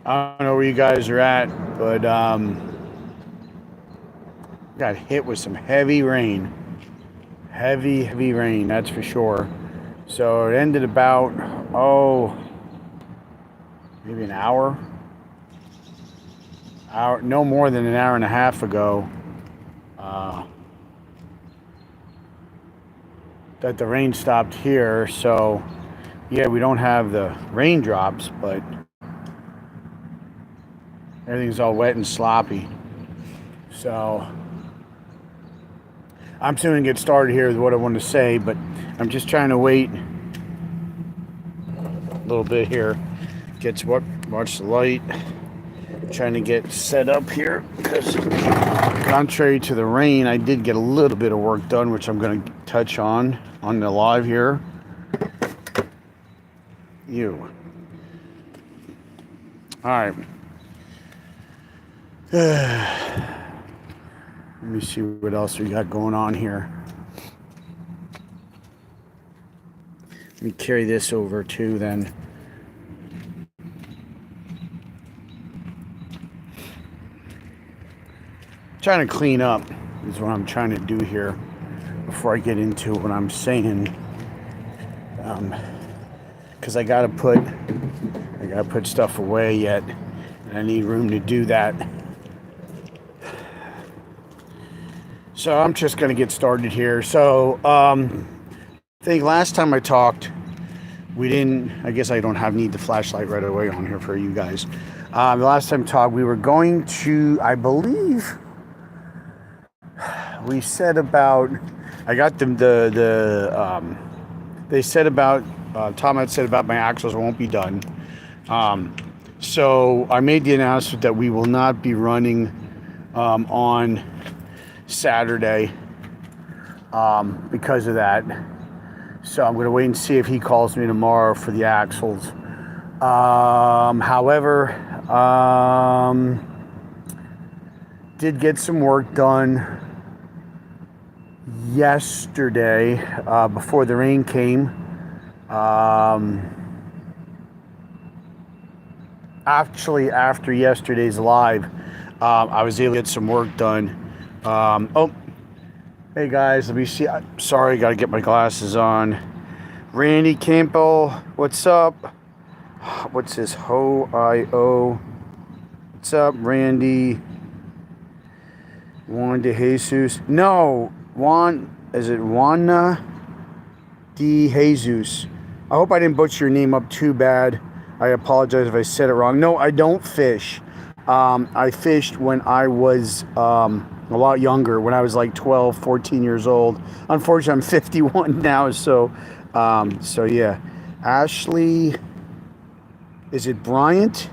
I don't know where you guys are at, but got hit with some heavy rain. Heavy rain, that's for sure. So it ended about, maybe an hour, no more than an hour and a half ago, uh, that the rain stopped here. So, yeah, we don't have the raindrops, but everything's all wet and sloppy. So, I'm soon going to get started here with what I want to say, but I'm just trying to wait a little bit here. Watch the light. Trying to get set up here because, contrary to the rain, I did get a little bit of work done, which I'm going to touch on the live here. All right. Let me see what else we got going on here. Let me carry this over too then. Trying to clean up is what I'm trying to do here before I get into what I'm saying. Because I gotta put stuff away yet, and I need room to do that. So I'm just gonna get started here. So I think last time I talked, I guess I don't need the flashlight right away on here for you guys. The last time I talked, we were going to, I believe, we said about, they said about, Tom had said about my axles won't be done. So I made the announcement that we will not be running on Saturday because of that. So I'm going to wait and see if he calls me tomorrow for the axles. However, did get some work done yesterday before the rain came. Actually, after yesterday's live, I was able to get some work done. Hey guys, let me see. Sorry, got to get my glasses on. Randy Campbell, what's up? What's this? Ho-I-O. What's up, Randy? Juan de Jesus. No, is it Juana de Jesus? I hope I didn't butcher your name up too bad. I apologize if I said it wrong. No, I don't fish. I fished when I was a lot younger, when I was like 12, 14 years old. Unfortunately, I'm 51 now, so yeah. Ashley, is it Bryant?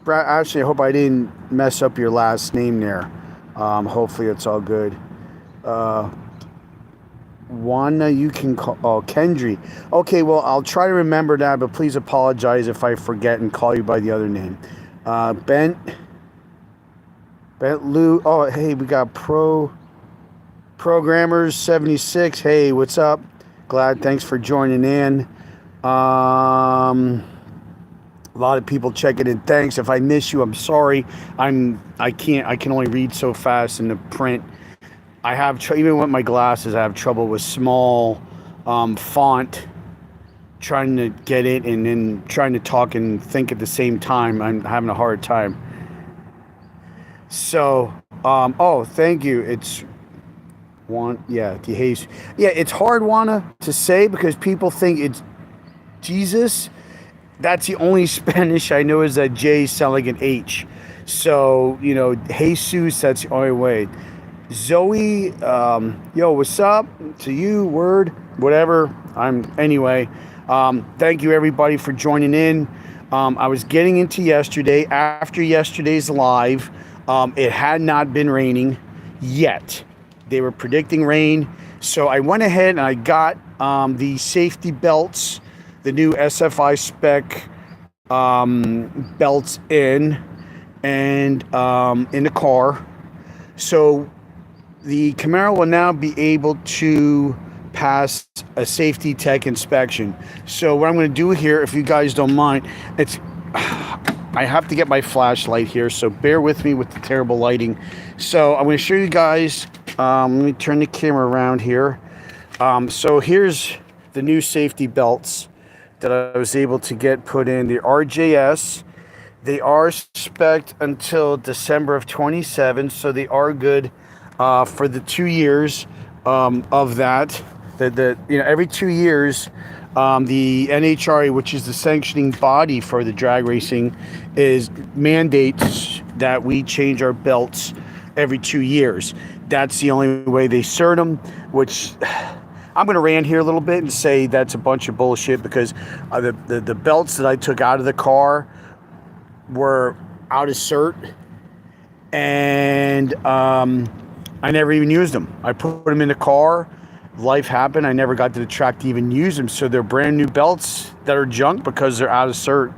Ashley, I hope I didn't mess up your last name there. Hopefully it's all good. Juana, you can call, Kendry. Okay, well, I'll try to remember that, but please apologize if I forget and call you by the other name. Bent Lou. Oh, hey, we got Programmers 76. Hey, what's up? Glad, thanks for joining in. A lot of people checking in. Thanks. If I miss you, I'm sorry. I can only read so fast in the print. I have even with my glasses, I have trouble with small font, trying to get it and then trying to talk and think at the same time. I'm having a hard time. So, thank you. It's DeJesus. Yeah, it's hard, Juana, to say because people think it's Jesus. That's the only Spanish I know is that J sound like an H. So, Jesus, that's the only way. Zoe, yo, what's up to you? Word, whatever. Anyway, thank you everybody for joining in. I was getting into yesterday. After yesterday's live, it had not been raining yet. They were predicting rain. So I went ahead and I got the safety belts, the new SFI spec belts in the car. So the Camaro will now be able to pass a safety tech inspection. So what I'm going to do here, if you guys don't mind, I have to get my flashlight here, so bear with me with the terrible lighting. So I'm going to show you guys. Let me turn the camera around here. So here's the new safety belts that I was able to get put in. The RJS. They are spec'd until December of 27, so they are good for the 2 years of that. Every 2 years, the NHRA, which is the sanctioning body for the drag racing, mandates that we change our belts every 2 years. That's the only way they cert them, which I'm going to rant here a little bit and say that's a bunch of bullshit, because the belts that I took out of the car were out of cert, and I never even used them. I put them in the car. Life happened. I never got to the track to even use them. So they're brand new belts that are junk because they're out of cert.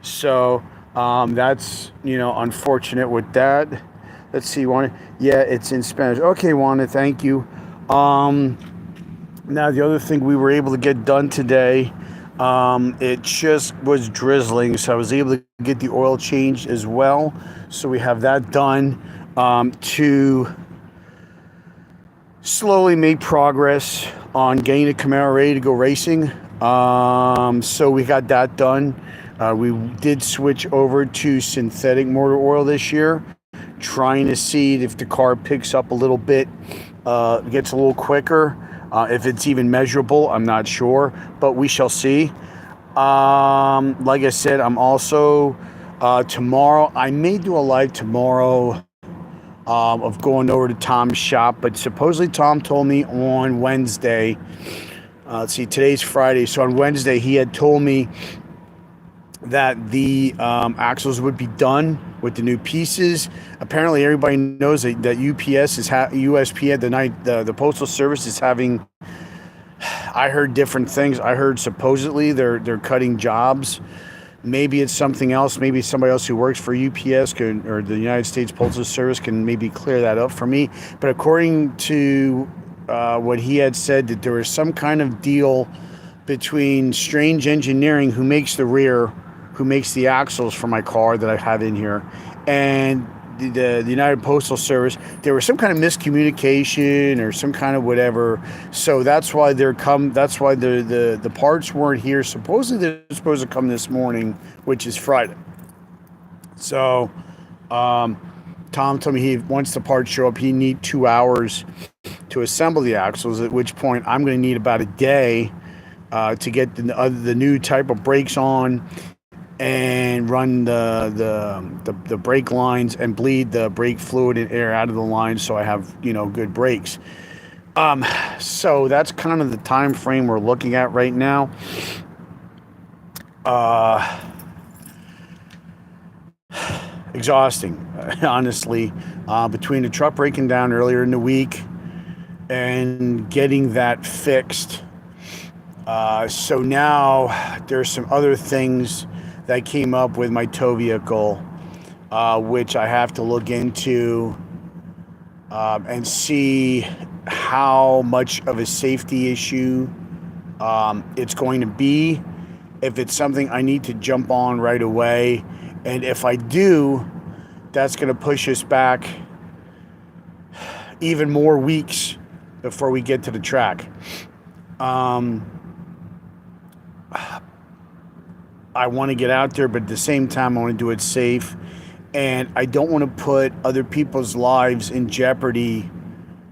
So that's, unfortunate with that. Let's see, Wanda. Yeah, it's in Spanish. Okay, Wanda, thank you. Now, the other thing we were able to get done today, it just was drizzling, so I was able to get the oil changed as well. So we have that done to slowly make progress on getting the Camaro ready to go racing. So we got that done. We did switch over to synthetic motor oil this year, trying to see if the car picks up a little bit, gets a little quicker. If it's even measurable, I'm not sure, but we shall see. Like I said, I'm also tomorrow. I may do a live tomorrow of going over to Tom's shop, but supposedly Tom told me on Wednesday. Let's see, today's Friday, so on Wednesday he had told me that the axles would be done with the new pieces. Apparently, everybody knows that UPS is USPS, the Postal Service is having. I heard different things. I heard supposedly they're cutting jobs. Maybe it's something else. Maybe somebody else who works for UPS or the United States Postal Service can maybe clear that up for me. But according to what he had said, that there was some kind of deal between Strange Engineering, who makes the rear, who makes the axles for my car that I have in here, and the United Postal Service. There was some kind of miscommunication or some kind of whatever. So that's why that's why the parts weren't here. Supposedly they're supposed to come this morning, which is Friday. So Tom told me once the parts show up, he need 2 hours to assemble the axles, at which point I'm going to need about a day to get the new type of brakes on and run the brake lines and bleed the brake fluid and air out of the lines, so I have good brakes. So that's kind of the time frame we're looking at right now. Exhausting, honestly, between the truck breaking down earlier in the week and getting that fixed. So now there's some other things that came up with my tow vehicle, which I have to look into and see how much of a safety issue it's going to be, if it's something I need to jump on right away. And if I do, that's going to push us back even more weeks before we get to the track. I want to get out there, but at the same time, I want to do it safe. And I don't want to put other people's lives in jeopardy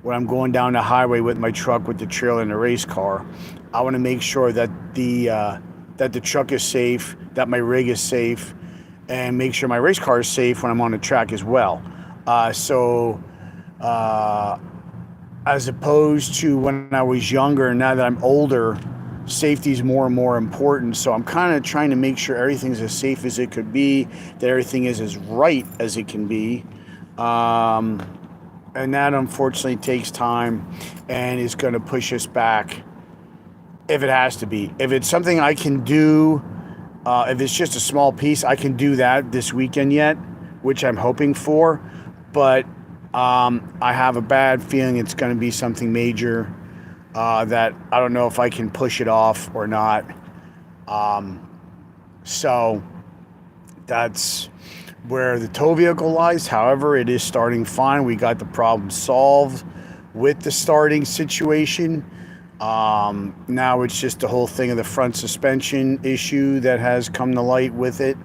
when I'm going down the highway with my truck, with the trailer and the race car. I want to make sure that the truck is safe, that my rig is safe, and make sure my race car is safe when I'm on the track as well. As opposed to when I was younger, now that I'm older, safety is more and more important. So I'm kind of trying to make sure everything's as safe as it could be, that everything is as right as it can be. And that unfortunately takes time and is going to push us back if it has to be. If it's something I can do, if it's just a small piece, I can do that this weekend yet, which I'm hoping for. But I have a bad feeling it's going to be something major. That I don't know if I can push it off or not. So That's where the tow vehicle lies. However, it is starting fine. We got the problem solved with the starting situation. Now it's just the whole thing of the front suspension issue that has come to light with it.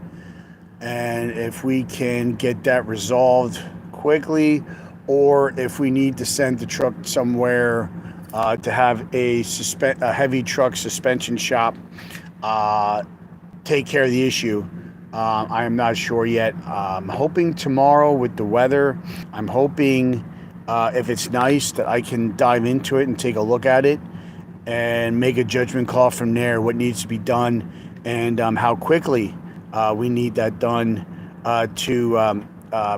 And if we can get that resolved quickly, or if we need to send the truck somewhere to have a heavy truck suspension shop take care of the issue, I am not sure yet. I'm hoping tomorrow with the weather, I'm hoping if it's nice that I can dive into it and take a look at it and make a judgment call from there, what needs to be done and how quickly we need that done to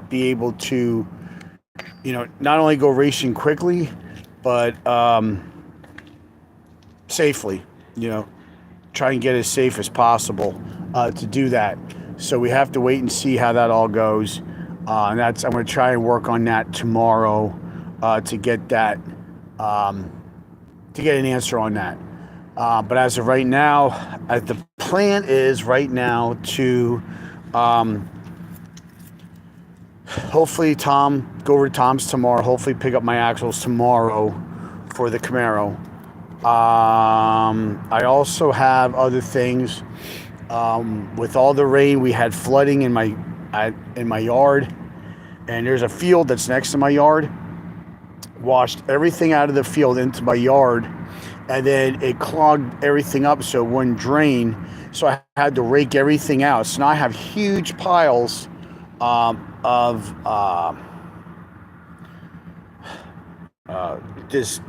be able to, not only go racing quickly, but safely, try and get as safe as possible to do that. So we have to wait and see how that all goes. And I'm going to try and work on that tomorrow to get that, to get an answer on that. But as of right now, the plan is right now to hopefully go over to Tom's tomorrow, hopefully pick up my axles tomorrow for the Camaro. I also have other things. With all the rain, we had flooding in my yard, and there's a field that's next to my yard. Washed everything out of the field into my yard, and then it clogged everything up so it wouldn't drain. So I had to rake everything out. So now I have huge piles of this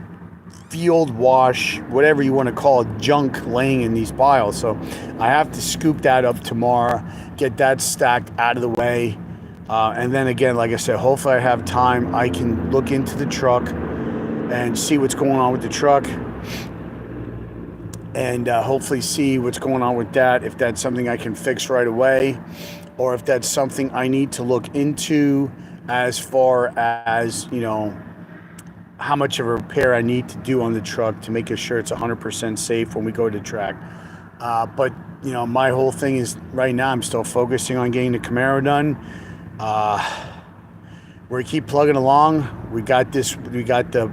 field wash, whatever you want to call it, junk laying in these piles. So I have to scoop that up tomorrow, get that stacked out of the way. And then again, like I said, hopefully I have time. I can look into the truck and see what's going on with the truck, and hopefully see what's going on with that, if that's something I can fix right away, or if that's something I need to look into as far as, how much of a repair I need to do on the truck to make sure it's 100% safe when we go to the track. But, my whole thing is right now I'm still focusing on getting the Camaro done. We keep plugging along. We got the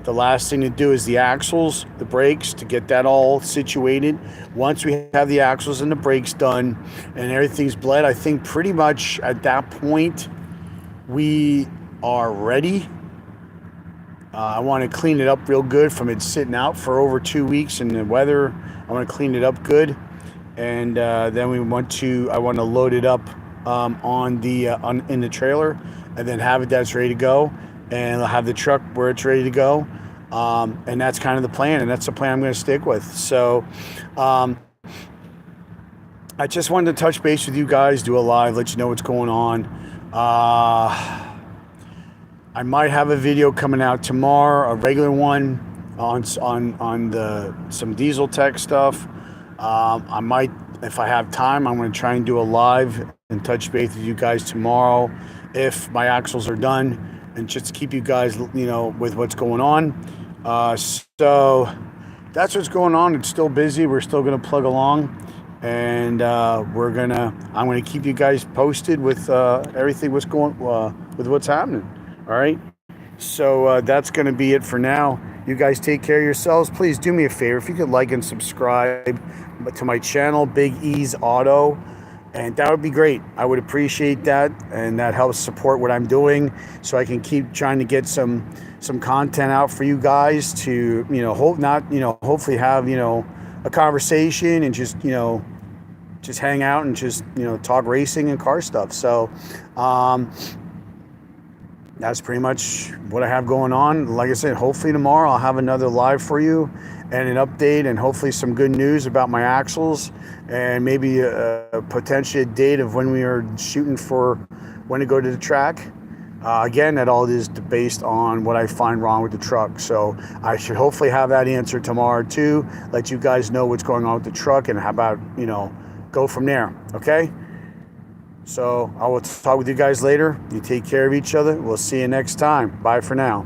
last thing to do is the axles, the brakes, to get that all situated. Once we have the axles and the brakes done and everything's bled, I think pretty much at that point we are ready. I want to clean it up real good from it sitting out for over 2 weeks in the weather. I want to clean it up good, and then I want to load it up in the trailer, and then have it that's ready to go, and I'll have the truck where it's ready to go. And that's kind of the plan, and that's the plan I'm going to stick with. So I just wanted to touch base with you guys, do a live, let you know what's going on. I might have a video coming out tomorrow, a regular one on some diesel tech stuff. I might, if I have time, I'm going to try and do a live and touch base with you guys tomorrow if my axles are done, and just to keep you guys, with what's going on. So that's what's going on. It's still busy. We're still going to plug along, and I'm going to keep you guys posted with everything with what's happening. All right. So that's going to be it for now. You guys take care of yourselves. Please do me a favor. If you could like and subscribe to my channel, Big E's Auto, and that would be great. I would appreciate that. And that helps support what I'm doing, so I can keep trying to get some content out for you guys to, hopefully have, a conversation and just hang out and just, talk racing and car stuff. So, that's pretty much what I have going on. Like I said, hopefully tomorrow I'll have another live for you and an update, and hopefully some good news about my axles, and maybe potentially a date of when we are shooting for when to go to the track. Again, that all is based on what I find wrong with the truck. So I should hopefully have that answer tomorrow too, let you guys know what's going on with the truck, and how about, go from there. Okay? So I will talk with you guys later. You take care of each other. We'll see you next time. Bye for now.